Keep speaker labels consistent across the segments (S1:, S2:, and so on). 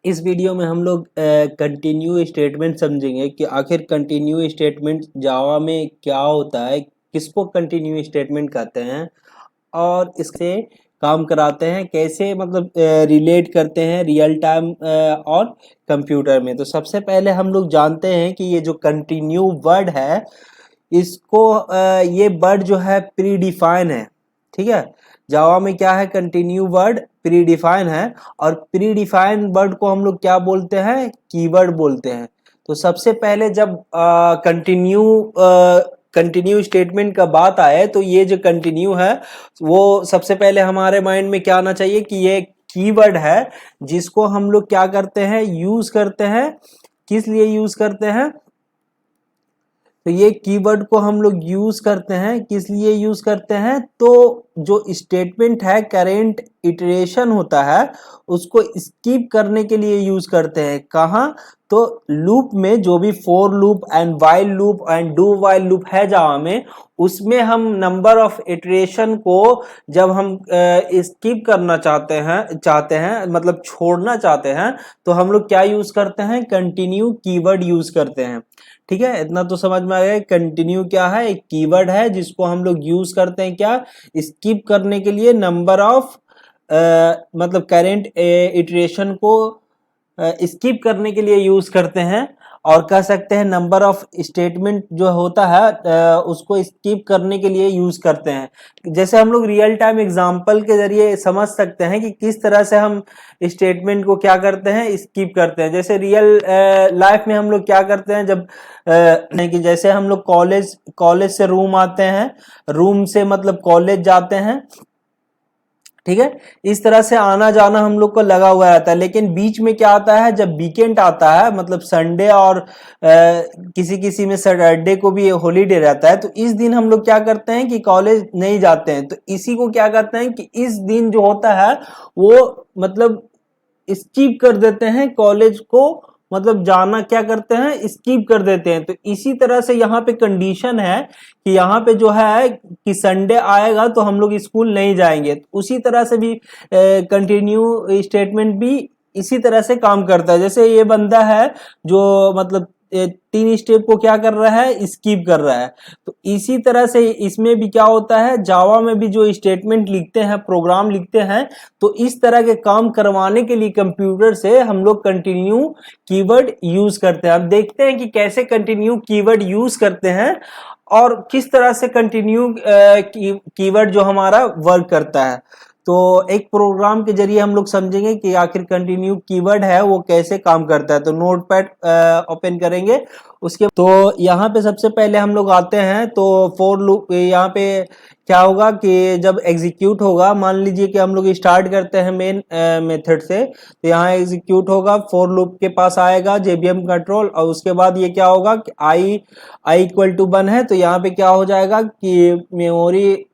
S1: इस वीडियो में हम लोग कंटिन्यू स्टेटमेंट समझेंगे कि आखिर कंटिन्यू स्टेटमेंट जावा में क्या होता है, किसको कंटिन्यू स्टेटमेंट कहते हैं और इससे काम कराते हैं कैसे, मतलब रिलेट करते हैं रियल टाइम और कंप्यूटर में। तो सबसे पहले हम लोग जानते हैं कि ये जो कंटिन्यू वर्ड है इसको ये वर्ड जो है प्री डिफाइन है। ठीक है, जावा में क्या है, कंटिन्यू वर्ड प्री डिफाइन है और प्री डिफाइन वर्ड को हम लोग क्या बोलते हैं, कीवर्ड बोलते हैं। तो सबसे पहले जब कंटिन्यू स्टेटमेंट का बात आए तो ये जो कंटिन्यू है वो सबसे पहले हमारे माइंड में क्या आना चाहिए कि ये कीवर्ड है जिसको हम लोग क्या करते हैं, यूज करते हैं। किस लिए यूज करते हैं, तो ये कीवर्ड को हम लोग यूज करते हैं, किस लिए यूज करते हैं, तो जो स्टेटमेंट है करेंट इटरेशन होता है उसको स्किप करने के लिए यूज करते हैं। कहाँ, तो लूप में जो भी for loop and while loop and do while loop है जावा में, उसमें हम नंबर ऑफ इटरेशन को जब हम स्किप करना चाहते हैं मतलब छोड़ना चाहते हैं, तो हम लोग क्या यूज करते हैं, कंटिन्यू कीवर्ड यूज करते हैं। ठीक है, इतना तो समझ में आ गया। कंटिन्यू क्या है, एक कीवर्ड है जिसको हम लोग यूज करते हैं क्या, स्किप करने के लिए नंबर ऑफ मतलब करेंट इटरेशन को स्किप करने के लिए यूज करते हैं। और कह सकते हैं नंबर ऑफ स्टेटमेंट जो होता है उसको स्किप करने के लिए यूज करते हैं। जैसे हम लोग रियल टाइम एग्जांपल के जरिए समझ सकते हैं कि किस तरह से हम स्टेटमेंट को क्या करते हैं, स्किप करते हैं। जैसे रियल लाइफ में हम लोग क्या करते हैं, जब कि जैसे हम लोग कॉलेज से रूम आते हैं, रूम से मतलब कॉलेज जाते हैं। ठीक है, इस तरह से आना जाना हम लोग को लगा हुआ रहता है। लेकिन बीच में क्या आता है, जब वीकेंड आता है मतलब संडे और किसी किसी में सैटरडे को भी हॉलीडे रहता है, तो इस दिन हम लोग क्या करते हैं कि कॉलेज नहीं जाते हैं। तो इसी को क्या करते हैं कि इस दिन जो होता है वो मतलब स्किप कर देते हैं कॉलेज को, मतलब जाना क्या करते हैं, स्किप कर देते हैं। तो इसी तरह से यहाँ पे कंडीशन है कि यहाँ पे जो है कि संडे आएगा तो हम लोग स्कूल नहीं जाएंगे। तो उसी तरह से भी कंटिन्यू स्टेटमेंट भी इसी तरह से काम करता है। जैसे ये बंदा है जो मतलब 3 स्टेप को क्या कर रहा है, स्किप कर रहा है। तो इसी तरह से इसमें भी क्या होता है, जावा में भी जो स्टेटमेंट लिखते हैं, प्रोग्राम लिखते हैं, तो इस तरह के काम करवाने के लिए कंप्यूटर से हम लोग कंटिन्यू कीवर्ड यूज करते हैं। अब देखते हैं कि कैसे कंटिन्यू कीवर्ड यूज करते हैं और किस तरह से कंटिन्यू कीवर्ड जो हमारा वर्क करता है। तो एक प्रोग्राम के जरिए हम लोग समझेंगे कि आखिर कंटिन्यू कीवर्ड है वो कैसे काम करता है। तो नोटपैड ओपन करेंगे, उसके तो यहाँ पे सबसे पहले हम लोग आते हैं। तो फॉर लूप यहाँ पे क्या होगा कि जब एग्जीक्यूट होगा, मान लीजिए कि हम लोग स्टार्ट करते हैं मेन मेथड से, तो यहाँ एग्जीक्यूट होगा, फॉर लूप के पास आएगा जेबीएम कंट्रोल, और उसके बाद ये क्या होगा कि आई इक्वल टू 1 है, तो यहाँ पे क्या हो जाएगा कि मेमोरी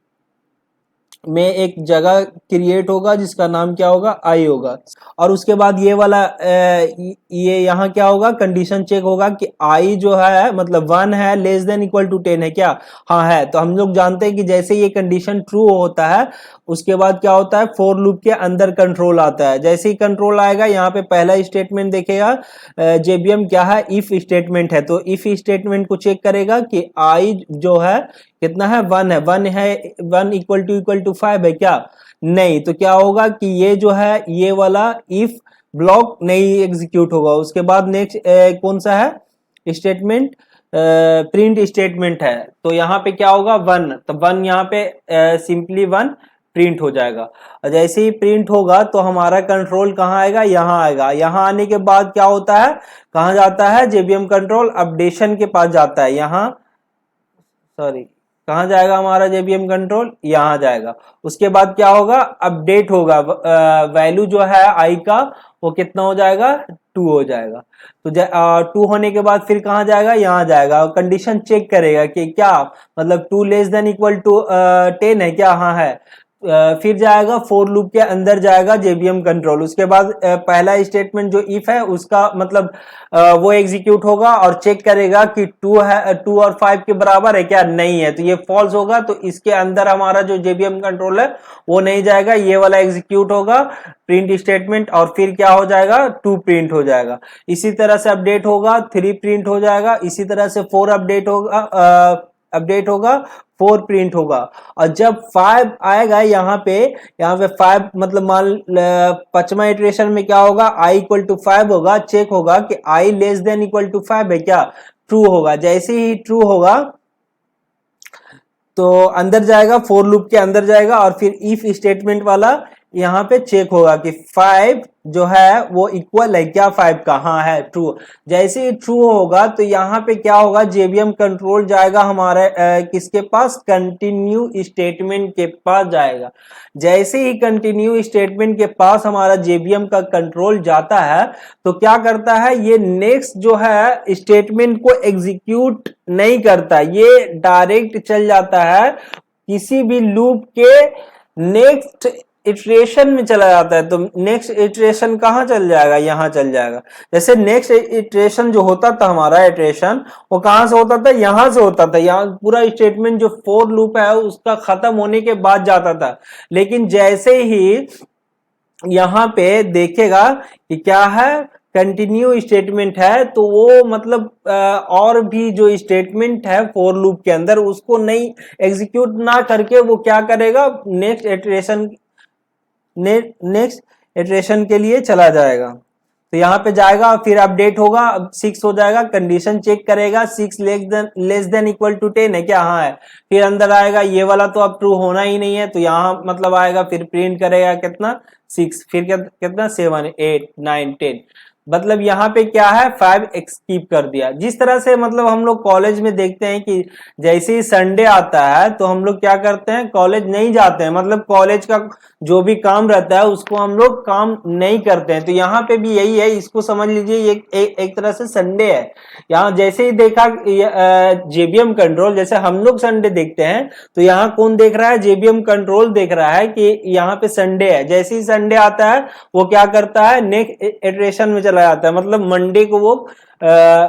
S1: में एक जगह क्रिएट होगा जिसका नाम क्या होगा, आई होगा। और उसके बाद ये वाला ये यहाँ क्या होगा, कंडीशन चेक होगा कि आई जो है मतलब 1 है, लेस देन इक्वल टू 10 है क्या, हाँ है। तो हम लोग जानते हैं कि जैसे ये कंडीशन ट्रू होता है उसके बाद क्या होता है, फोर लूप के अंदर कंट्रोल आता है। जैसे ही कंट्रोल आएगा यहाँ पे पहला स्टेटमेंट देखेगा, जेबीएम क्या है, इफ स्टेटमेंट है। तो इफ स्टेटमेंट को चेक करेगा कि आई जो है कितना है, 1 है, 1 है, 1 इक्वल टू 5 है क्या, नहीं। तो क्या होगा कि ये जो है ये वाला इफ ब्लॉक नहीं एग्जीक्यूट होगा। उसके बाद नेक्स्ट कौन सा है स्टेटमेंट, प्रिंट स्टेटमेंट है। तो यहाँ पे क्या होगा, 1, तो 1 यहाँ पे सिंपली 1 प्रिंट हो जाएगा। और जैसे ही प्रिंट होगा तो हमारा कंट्रोल कहाँ आएगा, यहाँ आएगा। यहाँ आने के बाद क्या होता है, कहाँ जाता है, जेबीएम कंट्रोल अपडेशन के पास जाता है। यहाँ सॉरी कहाँ जाएगा हमारा जेबीएम कंट्रोल, यहाँ जाएगा। उसके बाद क्या होगा, अपडेट होगा, वैल्यू जो है आई का वो कितना हो जाएगा, 2 हो जाएगा। तो 2 होने के बाद फिर कहाँ जाएगा, यहाँ जाएगा। कंडीशन चेक करेगा कि क्या मतलब 2 लेस देन इक्वल टू 10 है क्या, हाँ है। फिर जाएगा फोर लूप के अंदर जाएगा जेबीएम कंट्रोल। उसके बाद पहला स्टेटमेंट जो इफ है उसका मतलब वो एग्जीक्यूट होगा और चेक करेगा कि 2 और 5 के बराबर है क्या, नहीं है तो ये फॉल्स होगा, तो इसके अंदर हमारा जो जेबीएम कंट्रोल है वो नहीं जाएगा, ये वाला एग्जीक्यूट होगा प्रिंट स्टेटमेंट और फिर क्या हो जाएगा 2 प्रिंट हो जाएगा। इसी तरह से अपडेट होगा 3 प्रिंट हो जाएगा, इसी तरह से 4 अपडेट होगा 4 प्रिंट होगा। और जब 5 आएगा यहाँ पे 5 मतलब मान 5वां इटरेशन में क्या होगा, i इक्वल टू 5 होगा, चेक होगा कि i less than equal to 5 है क्या, ट्रू होगा। जैसे ही ट्रू होगा तो अंदर जाएगा, फोर लूप के अंदर जाएगा और फिर इफ स्टेटमेंट वाला यहाँ पे चेक होगा कि 5 जो है वो इक्वल है क्या 5 का, हाँ है ट्रू। जैसे ही ट्रू होगा तो यहाँ पे क्या होगा, जेबीएम कंट्रोल जाएगा हमारे किसके पास, कंटिन्यू स्टेटमेंट के पास जाएगा। जैसे ही कंटिन्यू स्टेटमेंट के पास हमारा जेबीएम का कंट्रोल जाता है तो क्या करता है, ये नेक्स्ट जो है स्टेटमेंट को एग्जीक्यूट नहीं करता, ये डायरेक्ट चल जाता है किसी भी लूप के नेक्स्ट इटरेशन में चला जाता है। तो नेक्स्ट इटरेशन कहाँ चल जाएगा, यहाँ चल जाएगा। जैसे नेक्स्ट इटरेशन जो होता था हमारा इटरेशन वो कहाँ से होता था, यहाँ से होता था, यहाँ पूरा स्टेटमेंट जो फोर लूप है उसका खत्म होने के बाद जाता था। लेकिन जैसे ही यहाँ पे देखेगा कि क्या है, कंटिन्यू स्टेटमेंट है, तो वो मतलब और भी जो स्टेटमेंट है फोर लूप के अंदर उसको नहीं एग्जीक्यूट ना करके वो क्या करेगा, नेक्स्ट इटरेशन के लिए चला जाएगा। तो यहाँ पे जाएगा फिर अपडेट होगा, अब 6 हो जाएगा, कंडीशन चेक करेगा 6 लेस देन इक्वल टू 10 है क्या, हाँ है। फिर अंदर आएगा, ये वाला तो अब ट्रू होना ही नहीं है तो यहाँ मतलब आएगा, फिर प्रिंट करेगा कितना 6, फिर कितना 7 8 9 10, मतलब यहाँ पे क्या है 5 स्किप कर दिया। जिस तरह से मतलब हम लोग कॉलेज में देखते हैं कि जैसे ही संडे आता है तो हम लोग क्या करते हैं, कॉलेज नहीं जाते हैं, मतलब कॉलेज का जो भी काम रहता है उसको हम लोग काम नहीं करते हैं। तो यहाँ पे भी यही है, इसको समझ लीजिए ये एक तरह से संडे है। यहाँ जैसे ही देखा जेबीएम कंट्रोल, जैसे हम लोग संडे देखते हैं तो यहाँ कौन देख रहा है, जेबीएम कंट्रोल देख रहा है कि यहाँ पे संडे है। जैसे ही संडे आता है वो क्या करता है, नेक्स्ट इटरेशन में चला जाता है, मतलब मंडे को वो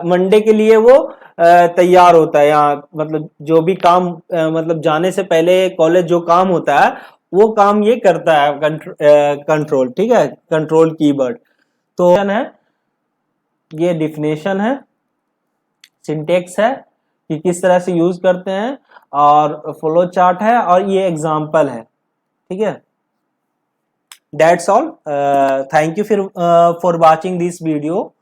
S1: मंडे के लिए वो तैयार होता है। यहाँ मतलब जो भी काम मतलब जाने से पहले कॉलेज जो काम होता है वो काम ये करता है कंट्रोल, ठीक है, कंट्रोल कीवर्ड। तो है ये डिफिनेशन है, सिंटेक्स है कि किस तरह से यूज करते हैं, और फ्लो चार्ट है, और ये एग्जांपल है, ठीक है। That's all, thank you for watching this video.